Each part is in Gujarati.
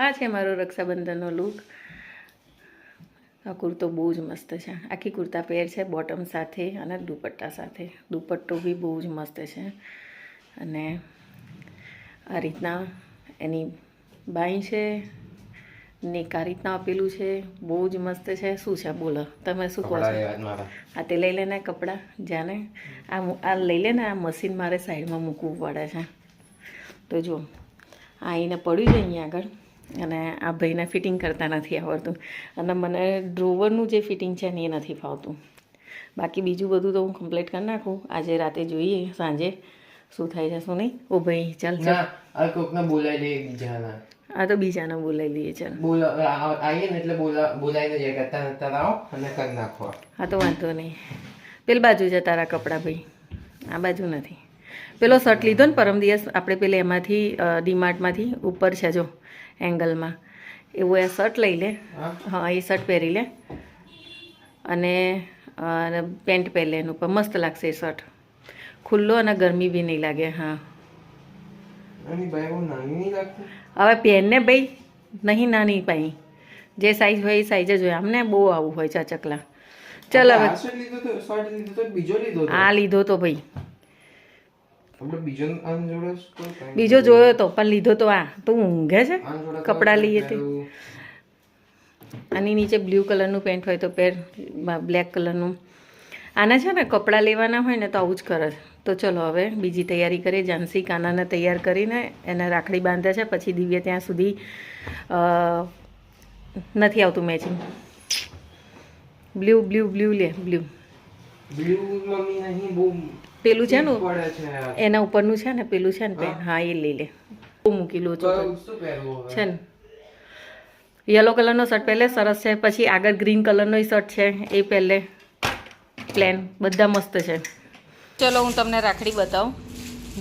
આ છે મારો રક્ષાબંધનનો લુક. આ કુર્તો બહુ જ મસ્ત છે. આખી કુર્તા પેર છે બોટમ સાથે અને દુપટ્ટા સાથે. દુપટ્ટો બી બહુ જ મસ્ત છે અને આ રીતના એની બાઈ છે ને આ રીતના આપેલું છે. બહુ જ મસ્ત છે. શું છે બોલો તમે શું કહો છો? આ તે લઈ લેને કપડાં જાને આ લઈ લે ને. આ મશીન મારે સાઈડમાં મૂકવું પડે છે. તો જો આ આવીને પડ્યું છે અહીંયા આગળ અને આ ભાઈને ફિટિંગ કરતા નથી આવડતું અને મને ડ્રોવરનું જે ફિટિંગ છે ને એ નથી ફાવતું. બાકી બીજું બધું તો હું કમ્પ્લીટ કરી નાખું. આજે રાતે જોઈએ સાંજે શું થાય છે શું નહીં. ઓ ભાઈ ચાલ ચાલ આ કોકને બોલાવી લે બીજાના. આ તો બીજાને બોલાવી લઈએ. ચાલ આવીએ ને એટલે બોલાવીને જે કરતા નતા આવો અને કરી નાખો. હા તો વાંધો નહીં. પેલી બાજુ છે તારા કપડાં ભાઈ, આ બાજુ નથી. પેલો શર્ટ લીધો ને પરમ દિવસ આપણે પેલે એમાંથી ડીમાર્ટમાંથી ઉપર છે જો એંગલમાં એવું એ શર્ટ લઈ લે. હા એ શર્ટ પહેરી લે અને પેન્ટ પહેરી લે એનું ઉપર મસ્ત લાગશે એ શર્ટ. ખુલ્લો અને ગરમી બી નહીં લાગે. હા હવે પહેરને ભાઈ, નહીં નાની પાઈ જે સાઈઝ હોય એ સાઈઝ જ હોય. આમને બહુ આવું હોય ચાચકલા. ચાલ હવે આ લીધો તો ભાઈ બીજો જોયો તો પણ લીધો તો આ તું ઊંઘે છે. કપડાં લઈએ તે આની નીચે બ્લુ કલરનું પેન્ટ હોય તો પહેર, બ્લેક કલરનું. આના છે ને કપડાં લેવાના હોય ને તો આવું જ કરે. તો ચલો હવે બીજી તૈયારી કરીએ. જાનસી કાનાને તૈયાર કરીને એને રાખડી બાંધે છે. પછી દિવ્ય ત્યાં સુધી નથી આવતું મેચિંગ. બ્લુ બ્લુ બ્લુ લે બ્લુ પેલું છે ને એના ઉપરનું છે ને પેલું છે ને પેન. હા એ લઈ લે. બહુ મૂકી લો છો છે ને. યલો કલરનો શર્ટ પહેલે સરસ છે. પછી આગળ ગ્રીન કલરનો શર્ટ છે એ પહેલે પ્લેન. બધા મસ્ત છે. ચલો હું તમને રાખડી બતાવું.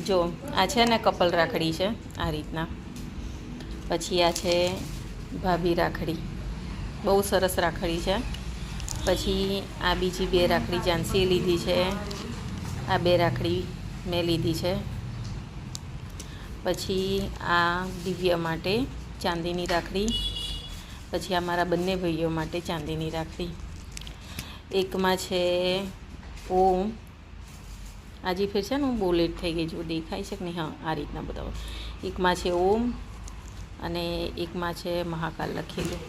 જો આ છે ને કપલ રાખડી છે આ રીતના. પછી આ છે ભાભી રાખડી. બહુ સરસ રાખડી છે. પછી આ બીજી બે રાખડી જાનસીએ લીધી છે. આ બે રાખડી મેં લીધી છે. પછી આ દિવ્ય માટે ચાંદીની રાખડી. પછી આ મારા બંને ભાઈઓ માટે ચાંદીની રાખડી. એકમાં છે ઓમ. આજે ફેર છે ને હું બહુ લેટ થઈ ગઈ છું. દેખાય છે કે નહીં? હા આ રીતના બતાવો. એકમાં છે ઓમ અને એકમાં છે મહાકાલ લખેલું.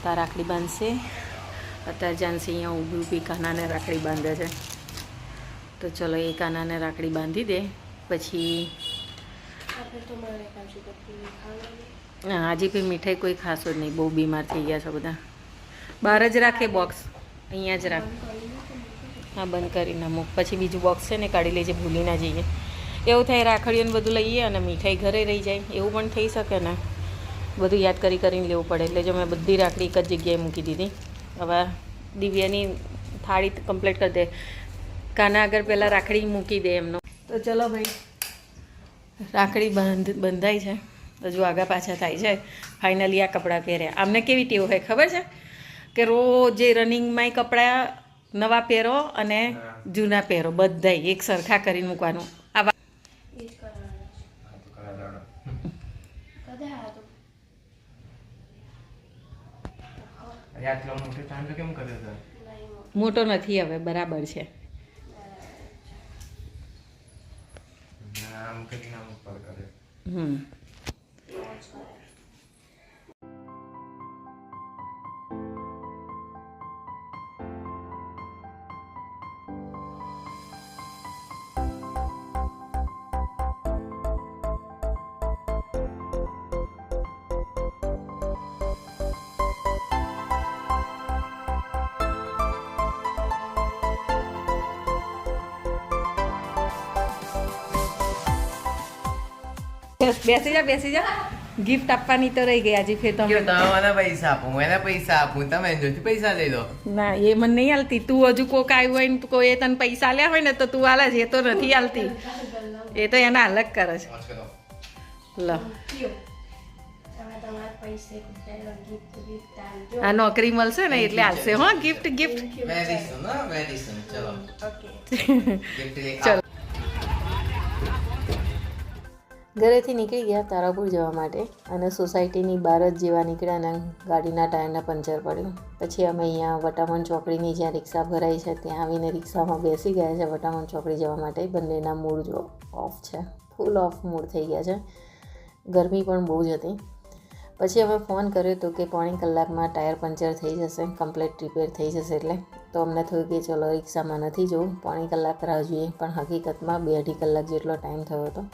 તાર રાખડી બાંધશે. અત્યારે જાનસી અહીંયા ઊભી ઊભી કાનાને રાખડી બાંધે છે. તો ચલો એ કાનાને રાખડી બાંધી દે. પછી હા આજે પછી મીઠાઈ કોઈ ખાસો જ નહીં. બહુ બીમાર થઈ ગયા છે બધા. બહાર જ રાખે બોક્સ, અહીંયા જ રાખ. હા બંધ કરીને મૂક. પછી બીજું બોક્સ છે ને કાઢી લેજે, ભૂલી ના જઈએ. એવું થાય રાખડીઓને બધું લઈએ અને મીઠાઈ ઘરે રહી જાય. એવું પણ થઈ શકે ને. બધું યાદ કરી કરીને લેવું પડે. એટલે જો મેં બધી રાખડી એક જ જગ્યાએ મૂકી દીધી. હવે દિવ્યાની થાળી કમ્પ્લીટ કરી દે. કાના આગળ પહેલાં રાખડી મૂકી દે એમનો. તો ચલો ભાઈ રાખડી બંધાઈ છે. હજુ આગા પાછા થાય છે. ફાઇનલી આ કપડાં પહેર્યા. આમને કેવી ટેવ હોય ખબર છે કે રોજ જે રનિંગમાં કપડાં નવા પહેરો અને જૂના પહેરો બધાય એક સરખા કરીને મૂકવાનું. આવા મોટો નથી હવે બરાબર છે. બેસી જા. ગિફ્ટ આપવાની તો રહી ગઈ આજે. ફેર તમે પૈસા આપું, એને પૈસા આપું, તમે જોથી પૈસા લઈ લો. ના એ મને નહીં હાલતી. તું હજુ કોક આવ્યું હોય ને કોઈ તને પૈસા આલ્યા હોય ને તો તું હાલે છે. એ તો નથી હાલતી. એ તો એના અલગ કરે છે. લો આ નોકરી મળશે ને એટલે હાલશે. હા ગિફ્ટ ગિફ્ટ ચલો ઘરેથી નીકળી ગયા તારાપુર જવા માટે અને સોસાયટીની બહાર જ જેવા નીકળ્યા ને ગાડીના ટાયરને પંચર પડ્યું. પછી અમે અહીંયા વટામણ ચોકડીની જ્યાં રિક્ષા ભરાઈ છે ત્યાં આવીને રિક્ષામાં બેસી ગયા છે વટામણ ચોકડી જવા માટે. બંનેના મૂડ જો ઓફ છે, ફૂલ ઓફ મૂડ થઈ ગયા છે. ગરમી પણ બહુ જ હતી. પછી અમે ફોન કર્યો તો કે પોણી કલાકમાં ટાયર પંચર થઈ જશે, કમ્પ્લીટ રિપેર થઈ જશે. એટલે તો અમને થયું કે ચલો રિક્ષામાં નથી જવું, પોણી કલાક રાહ જોઈએ. પણ હકીકતમાં 2-2.5 કલાક જેટલો ટાઈમ થયો હતો.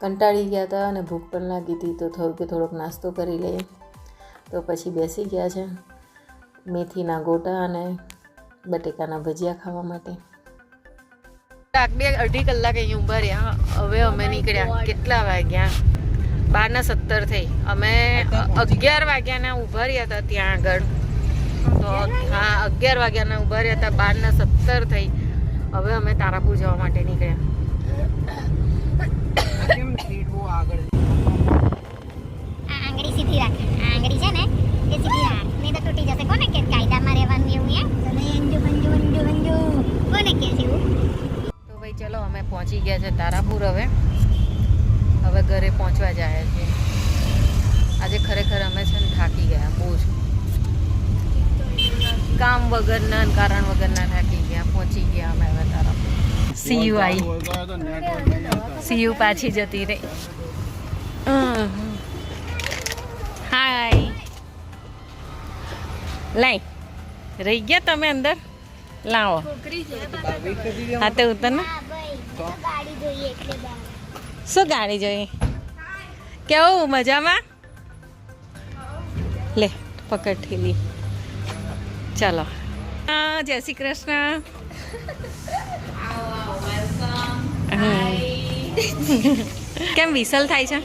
કંટાળી ગયા હતા અને ભૂખ પણ લાગી હતી તો થયું કે થોડોક નાસ્તો કરી લઈએ. તો પછી બેસી ગયા છે મેથીના ગોટા અને બટેકાના ભજીયા ખાવા માટે. 2-2.5 કલાક અહીં ઊભા રહ્યા. હવે અમે નીકળ્યા. કેટલા વાગ્યા? 12:17 થઈ. અમે 11 વાગ્યાના ઊભા રહ્યા હતા ત્યાં આગળ. તો હા 11 વાગ્યાના ઊભા રહ્યા હતા, 12:17 થઈ. હવે અમે તારાપુર જવા માટે નીકળ્યા. આંગળી સીધી રાખ. આ આંગળી છે ને એ સીધી રાખ, નહીં તો તૂટી જશે. કોને કે કાયદામાં રહેવાનું એવું એમ? તમે અંજુ કોને કે છે એવું? તો ભાઈ ચલો અમે પહોંચી ગયા છે તારાપુર. હવે ઘરે પહોંચવા જાય છે. આજે ખરેખર અમે છે ને થાકી ગયા બહુ જ. કામ વગરના કારણ વગરના થાકી ગયા. પહોંચી ગયા અમે હવે તારાપુર. સીયુ આવી, સીયુ પાછી જતી રહી. હાય લાઈ રહી ગયા તમે અંદર? લાવો હા તો ઉતર ને. ગાડી જોઈએ એટલે શું ગાડી જોઈએ? કેવું મજામાં? લે પકડ ઠેલી. ચાલો જય શ્રી કૃષ્ણ. કેમ વિસલ થાય છે?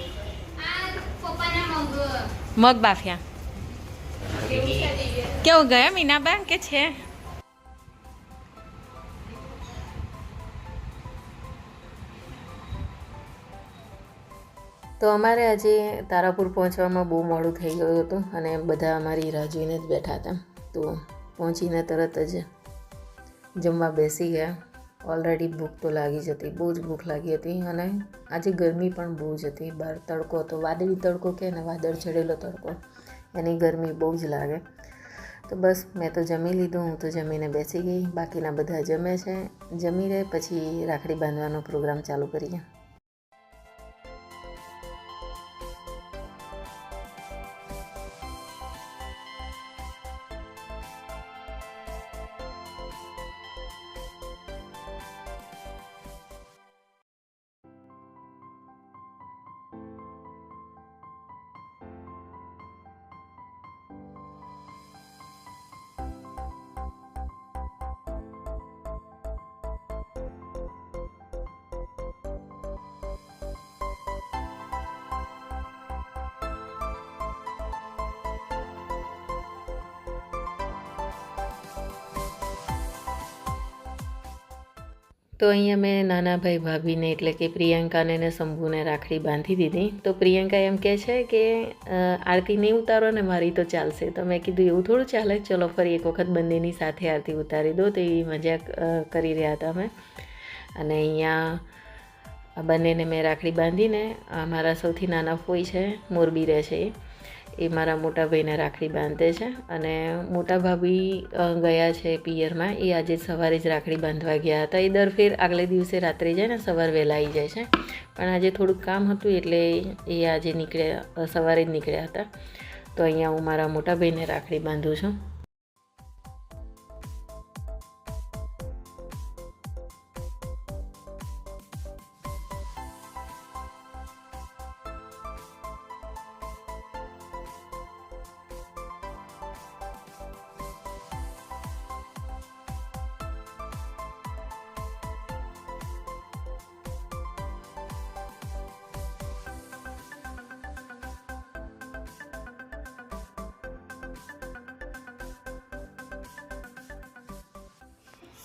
મગ બાફ્યા. કેવું ગયા મીનાબા કે છે? તો અમારે આજે તારાપુર પહોંચવામાં બહુ મોડું થઈ ગયું હતું અને બધા અમારી રાહ જોઈને જ બેઠા હતા. તો પહોંચીને તરત જ જમવા બેસી ગયા. ઓલરેડી ભૂખ તો લાગી જ હતી, બહુ જ ભૂખ લાગી હતી. અને આજે ગરમી પણ બહુ જ હતી. બહાર તડકો તો વાદળી તડકો કે ને વાદળ ચડેલો તડકો, એની ગરમી બહુ જ લાગે. તો બસ મેં તો જમી લીધું. હું તો જમીને બેસી ગઈ. બાકીના બધા જમે છે. જમી રહે પછી રાખડી બાંધવાનો પ્રોગ્રામ ચાલુ કરીએ. તો અહીંયા મેં નાના ભાઈ ભાભીને એટલે કે પ્રિયંકાને ને શંભુને રાખડી બાંધી દીધી. તો પ્રિયંકા એમ કહે છે કે આરતી નહીં ઉતારો ને મારી તો ચાલશે. તો મેં કીધું એવું થોડું ચાલે, ચલો ફરી એક વખત બંનેની સાથે આરતી ઉતારી દો. તો એવી મજાક કરી રહ્યા હતા અમે. અને અહીંયા બંનેને મેં રાખડી બાંધીને મારા સૌથી નાના ફોઈ છે, મોરબી રહે છે, એ મારા મોટા ભાઈને રાખડી બાંધે છે. અને મોટા ભાભી ગયા છે પિયરમાં. એ આજે સવારે જ રાખડી બાંધવા ગયા હતા. એ દર ફેર આગલે દિવસે રાત્રે જાય ને સવાર વહેલા આવી જાય છે. પણ આજે થોડુંક કામ હતું એટલે એ આજે નીકળ્યા, સવારે જ નીકળ્યા હતા. તો અહીંયા હું મારા મોટા ભાઈને રાખડી બાંધું છું.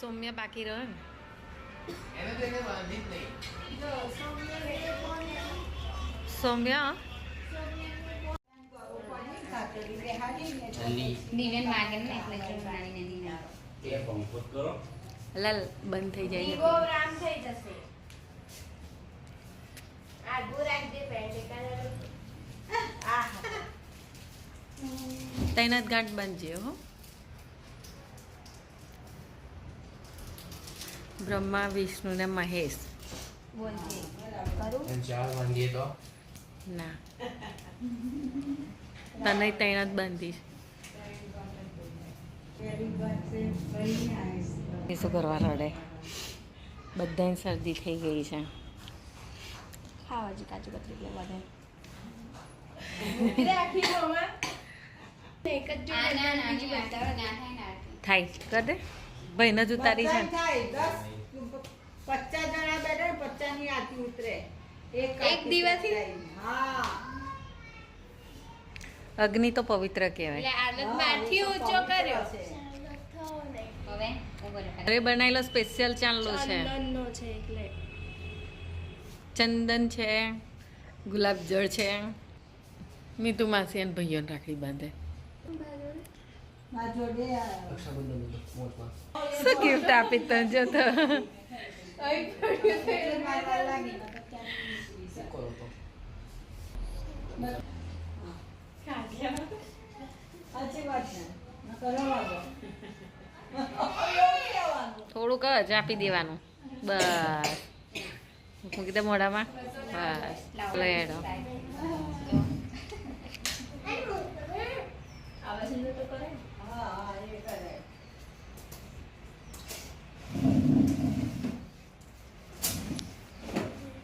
સૌમ્ય બાકી રહ્યો ને? એને તો એને બાંધી જ નહીં. સૌમ્ય લાલ બંધ થઈ જાય. તૈનાત ગાંઠ બાંધજે હો. બ્રહ્મા વિષ્ણુ ને મહેશ. ચાર વાંધીએ તો ના તને તૈનાત બાંધીશ. શું કરવા રડે? બધાને શરદી થઈ ગઈ છે. ખાવાજી કાજુ કતરી લેવા દે. થાય કર દે ભાઈને જ ઉતારી છે. 50 જણા બેઠા 50 ની આરતી ઉતરે એક દિવસથી? હા અગ્નિ તો પવિત્ર કહેવાય. એટલે આનંદ માંથી ઊંચો કર્યો. ઘરે બનાવેલો સ્પેશિયલ ચાંદલો છે. ચંદનનો છે એટલે ચંદન છે, ગુલાબ જળ છે. મીતુ માસી અને ભાઈઓને રાખડી બાંધે. ના જોડે રક્ષાબંધન મોટમાં શું ગિફ્ટ આપી તને જો તો. મારવા લાગી શું કરો તો સાચી વાત છે ન કરવા દો થોડુંક જ આપી દેવાનું બસ. મૂકી દે મોઢામાં બસ. લેડો હા એ કરે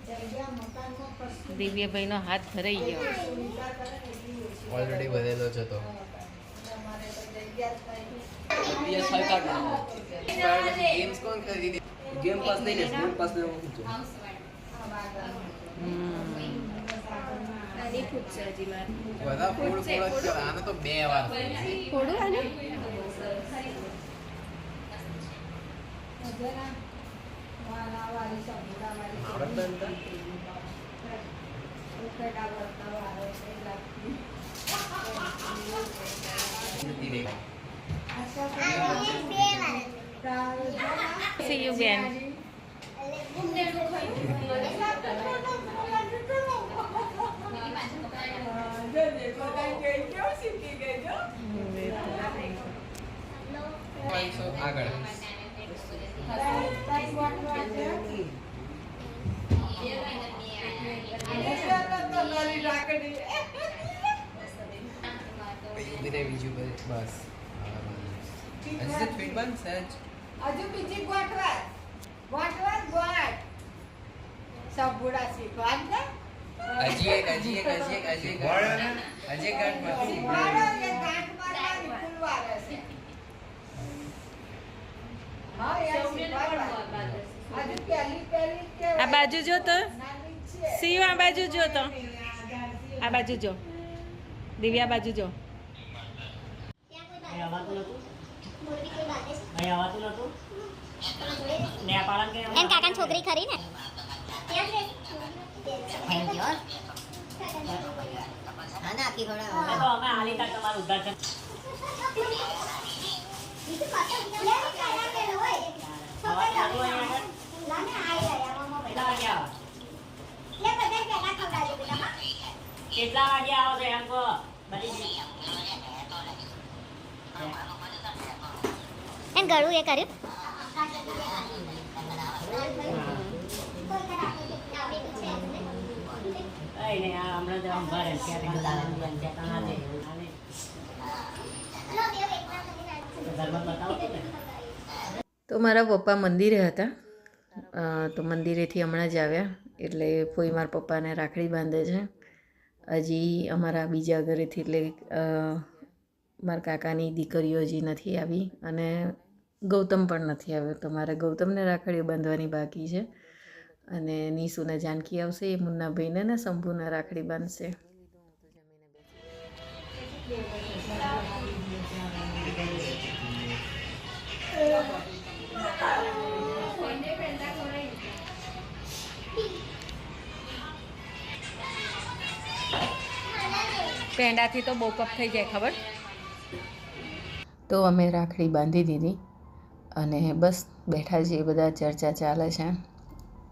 જગ્યા મકાનમાં કશું દિવ્યભાઈનો હાથ ભરાઈ ગયો. સુવિધા કરે ને એટલી ઓછી ઓલરેડી વધેલો જ હતો. તમારે તો જગ્યા જ ગેમ્સ કોણ ખરીદી ગેમ પાસ નહીં ને ગેમ પાસ ને હું છું આની ફૂટશે હજી મારે. બધા ફૂડ ફૂડ જ આને તો 2 વાર થોડું આને જરા વાલા વાળી સંભળા વાળી આવડત બનતા ઉકેડા વર્તા વાળો છે લાગતી નથી રે See you બેન. આગળ ઉભી બીજું બસ હજી તો ફીટ બન સચ હજુ બીજી ગોઠવાય ગોઠવાય ગોઠ સબુડા શીખવાડ ને હજી એક ગાંઠ બાકી શીખવાડો કે ગાંઠ મારવાની ફૂલવારે છે હા યાર શીખવાડવા હજુ પહેલી કે આ બાજુ જો તો નાની છે સીવ આ બાજુ જો તો આ બાજુ જો દિવ્યા બાજુ જો. એમ કાકાની છોકરી ખરી ને કેટલા વાગે આવો છો એમ કહો એમ ગળું એ કર્યું કઈ નહીં આ હમણાં તો આમ ભરે ઘરમાં બતાવો તો મારા પપ્પા મંદિરે હતા. તો મંદિરેથી હમણાં જ આવ્યા એટલે ફોઈ મારા પપ્પાને રાખડી બાંધે છે. હજી અમારા બીજા ઘરેથી એટલે મારા કાકાની દીકરીઓ હજી નથી આવી અને ગૌતમ પણ નથી આવ્યો. તો મારે ગૌતમને રાખડીઓ બાંધવાની બાકી છે અને નીસુને જાનકી આવશે એ મુન્નાભાઈને ને શંભુને રાખડી બાંધશે. પેંડાથી તો બહુ કપ થઈ જાય ખબર. તો અમે રાખડી બાંધી દીધી અને બસ બેઠા છીએ બધા ચર્ચા ચાલે છે.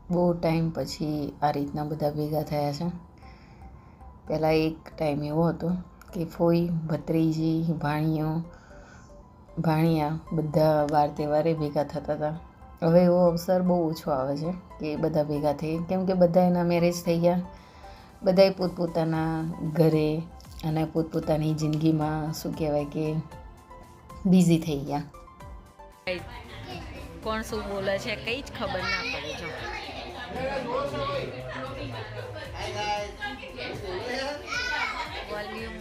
બહુ ટાઈમ પછી આ રીતના બધા ભેગા થયા છે. પહેલાં એક ટાઈમ એવો હતો કે ફોઈ, ભત્રીજી, ભાણિયા બધા વાર તહેવારે ભેગા થતા હતા. હવે એવો અવસર બહુ ઓછો આવે છે કે બધા ભેગા થઈ, કેમ કે બધા એના મેરેજ થઈ ગયા, બધાએ પોતપોતાના ઘરે અને પોતપોતાની જિંદગીમાં શું કહેવાય કે બિઝી થઈ ગયા. કોણ શું બોલે છે કંઈ જ ખબર ના પડે. જો વોલ્યુમ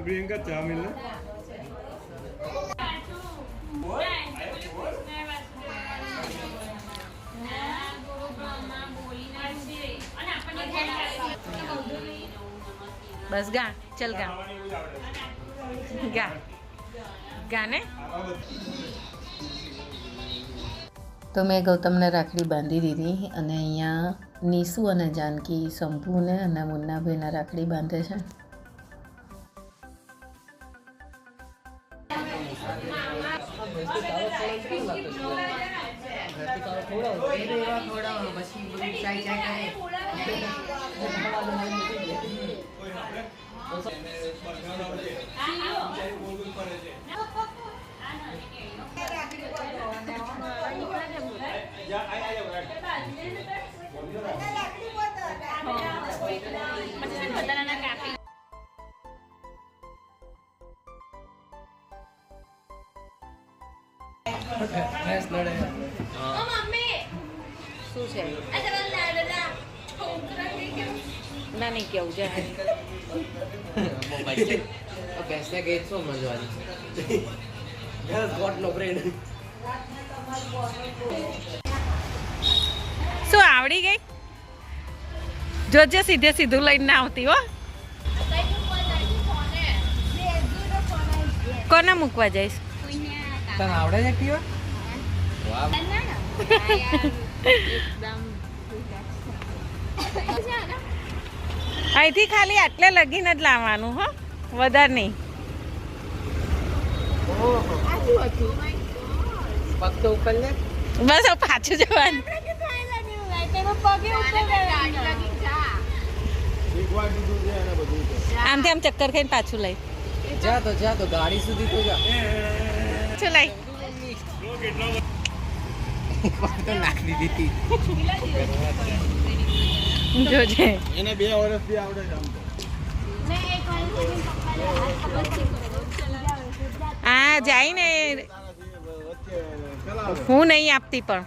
प्रियंका चाह मिलना બસ ગા, ચલ ગા ને. તો મેં ગૌતમને રાખડી બાંધી દીધી અને અહીંયા નીસુ અને જાનકી શંભુને અને મુન્નાભાઈને રાખડી બાંધે છે. શું છે ના નહીં કેવું છે. બેસને ગઈ શું મજવાની ગોટ નો બ્રેડ. શું આવડી ગઈ? જોજે સીધું લઈને ના આવતી હો. કોને મૂકવા જઈશ? તને આવડે છે એક્ટિવા? વાહ. અહીંથી ખાલી આટલે લગીને જ લાવવાનું હો, વધારે નહીં. પગ તો ઉપર લે. બસ હવે પાછું જવાનું. આમથી આમ ચક્કર ખાઈને પાછું લઈ જા તો ગાડી સુધી તો જા. શું લઈ તો નાખી દીધી. જોજે એને 2 વર્ષથી આવડે છે આમ તો. આ જાય ને હું નહીં આપતી પણ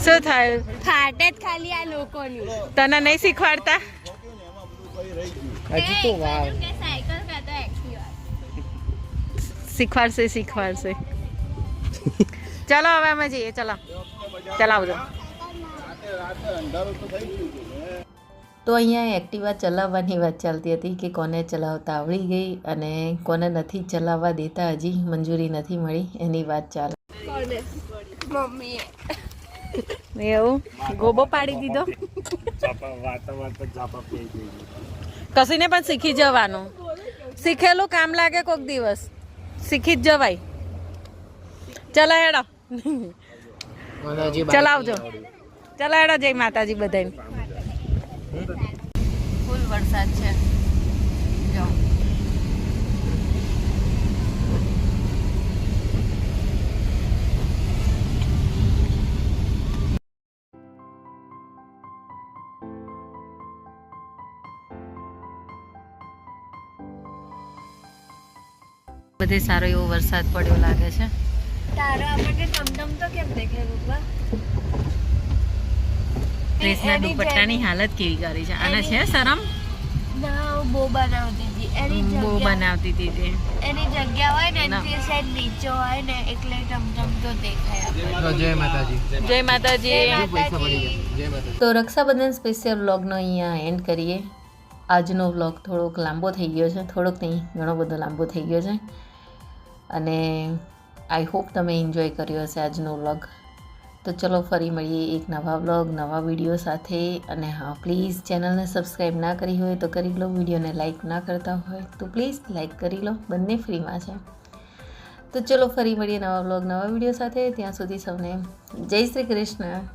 શું થયું? ફાટે જ ખાલી આ લોકોની. તને નહીં શીખવાડતા? હજી તો વાર. સાયકલ કાતો એક્ટિવા. શીખવાડશે. ચલો હવે અમે જઈએ. ચલાવજો. તો અહીંયા એક્ટિવા ચલાવવાની વાત ચાલતી હતી કે કોને ચલાવતા આવડી ગઈ અને કોને નથી ચલાવવા દેતા, હજી મંજૂરી નથી મળી, એની વાત ચાલે. મમ્મીએ એવું ગોબો પાડી દીધો. કસીને પણ શીખી જવાનું. શીખેલું કામ લાગે કોક દિવસ, શીખી જ જવાય. ચલો હેડો, ચલાવજો. ચલો હેડો, જય માતાજી બધાને. ફૂલ વરસાદ છે. જો બધે સારો એવો વરસાદ પડ્યો લાગે છે. તારો આપણને ટમટમ તો કેમ દેખાય પપ્પા? ડ્રેસના દુપટ્ટાની હાલત કેવી કરી છે. આને છે શરમ? ના, હું બહુ બનાવતી હતી. બહુ બનાવતી હતી તે. એની જગ્યા હોય ને એની સાઈડ નીચે હોય ને એટલે ટમટમ તો દેખાય આપણને. જય માતાજી. જય માતાજી. પૈસા પડી ગયા. જય માતાજી. તો રક્ષાબંધન સ્પેશિયલ વ્લોગનો અહીંયા એન્ડ કરીએ. આજનો વ્લોગ થોડોક લાંબો થઈ ગયો છે, થોડોક નહીં ઘણો બધો લાંબો થઈ ગયો છે, અને આઈ હોપ તમે એન્જોય કર્યો હશે આજનો વ્લોગ. તો ચલો ફરી મળીએ એક નવા વ્લોગ નવા વિડીયો સાથે. અને હા, પ્લીઝ ચેનલને સબસ્ક્રાઈબ ના કરી હોય તો કરી લો, વિડીયોને લાઇક ના કરતા હોય તો પ્લીઝ લાઇક કરી લો, બંને ફ્રીમાં છે. તો ચલો ફરી મળીએ નવા વ્લોગ નવા વિડીયો સાથે. ત્યાં સુધી સૌને જય શ્રી કૃષ્ણ.